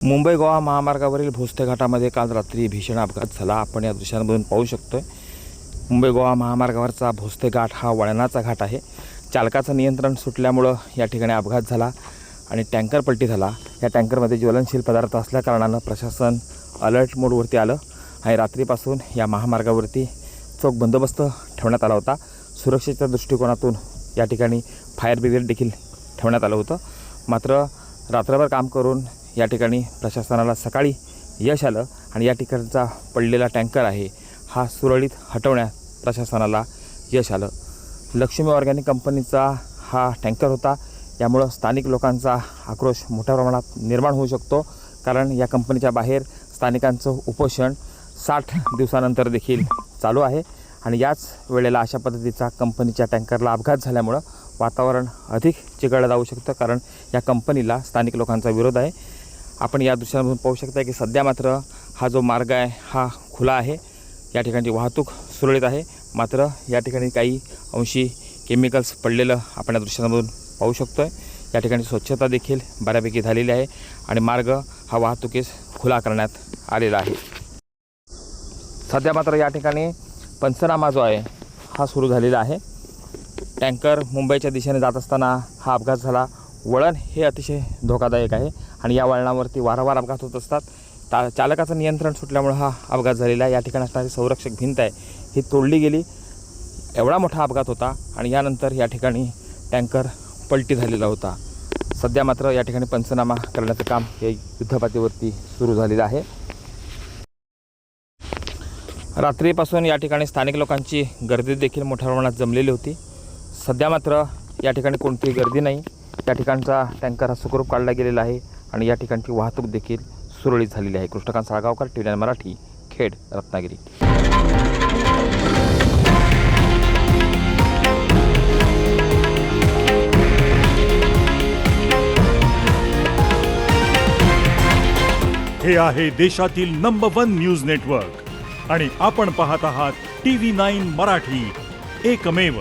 मुंबई गोवा महामार्गावरील भोसले घाटामध्ये काल रात्री भीषण अपघात झाला। आपण या दृश्यांमधून पाहू शकतोय। मुंबई गोवा महामार्गावरचा भोसले घाट हा वळणाचा घाट आहे। चालकाचं नियंत्रण सुटल्यामुळं या ठिकाणी अपघात झाला आणि टँकर पलटी झाला। या टँकरमध्ये ज्वलनशील पदार्थ असल्याकारणानं प्रशासन अलर्ट मोडवरती आलं आणि रात्रीपासून या महामार्गावरती चोख बंदोबस्त ठेवण्यात आला होता। सुरक्षेच्या दृष्टिकोनातून या ठिकाणी फायर ब्रिगेड देखील ठेवण्यात आलं होतं। मात्र रात्रभर काम करून या ठिकाणी प्रशासनाला सकाळी यश आलं आणि या ठिकाणचा पडलेला टँकर आहे हा सुरळीत हटवण्यात प्रशासनाला यश आलं। लक्ष्मी ऑर्गॅनिक कंपनीचा हा टँकर होता। यामुळं स्थानिक लोकांचा आक्रोश मोठ्या प्रमाणात निर्माण होऊ शकतो, कारण या कंपनीच्या बाहेर स्थानिकांचं उपोषण 60 दिवसानंतर देखील चालू आहे आणि याच वेळेला अशा पद्धतीचा कंपनीच्या टँकरला अपघात झाल्यामुळं वातावरण अधिक चिघळलं जाऊ शकतं, कारण या कंपनीला स्थानिक लोकांचा विरोध आहे। आपण या दृश्यांमधून पाहू शकता की सध्या मात्र हा जो मार्ग आहे हा खुला आहे। या ठिकाणची वाहतूक सुरळीत आहे, मात्र या ठिकाणी काही अंशी केमिकल्स पडलेलं आपण या दृश्यांमधून पाहू शकतो आहे। या ठिकाणी स्वच्छता देखील बऱ्यापैकी झालेली आहे आणि मार्ग हा वाहतुकीस खुला करण्यात आलेला आहे। सध्या मात्र या ठिकाणी पंचनामा जो आहे हा सुरू झालेला आहे। टँकर मुंबईच्या दिशेने जात असताना हा अपघात झाला। वळण हे अतिशय धोकादायक आहे आणि या वळणावरती वारंवार अपघात होत असतात। चालकाचं नियंत्रण सुटल्यामुळे हा अपघात झालेला आहे। या ठिकाणी असणारी संरक्षक भिंत आहे ही तोडली गेली। एवढा मोठा अपघात होता आणि यानंतर या ठिकाणी टँकर पलटी झालेला होता। सध्या मात्र या ठिकाणी पंचनामा करण्याचं काम हे युद्धपातळीवरती सुरू झालेलं आहे। रात्रीपासून या ठिकाणी स्थानिक लोकांची गर्दी देखील मोठ्या प्रमाणात जमलेली होती। सध्या मात्र या ठिकाणी कोणतीही गर्दी नाही। या ठिकाणचा टँकर हा सुखरूप काढला गेलेला आहे आणि या ठिकाणची वाहतूक देखील सुरळीत झालेली आहे। कृष्णकांत साळगावकर, TV9 मराठी, खेड, रत्नागिरी। हे आहे देशातील नंबर 1 न्यूज नेटवर्क आणि आपण पाहत आहात TV9 मराठी, एकमेव।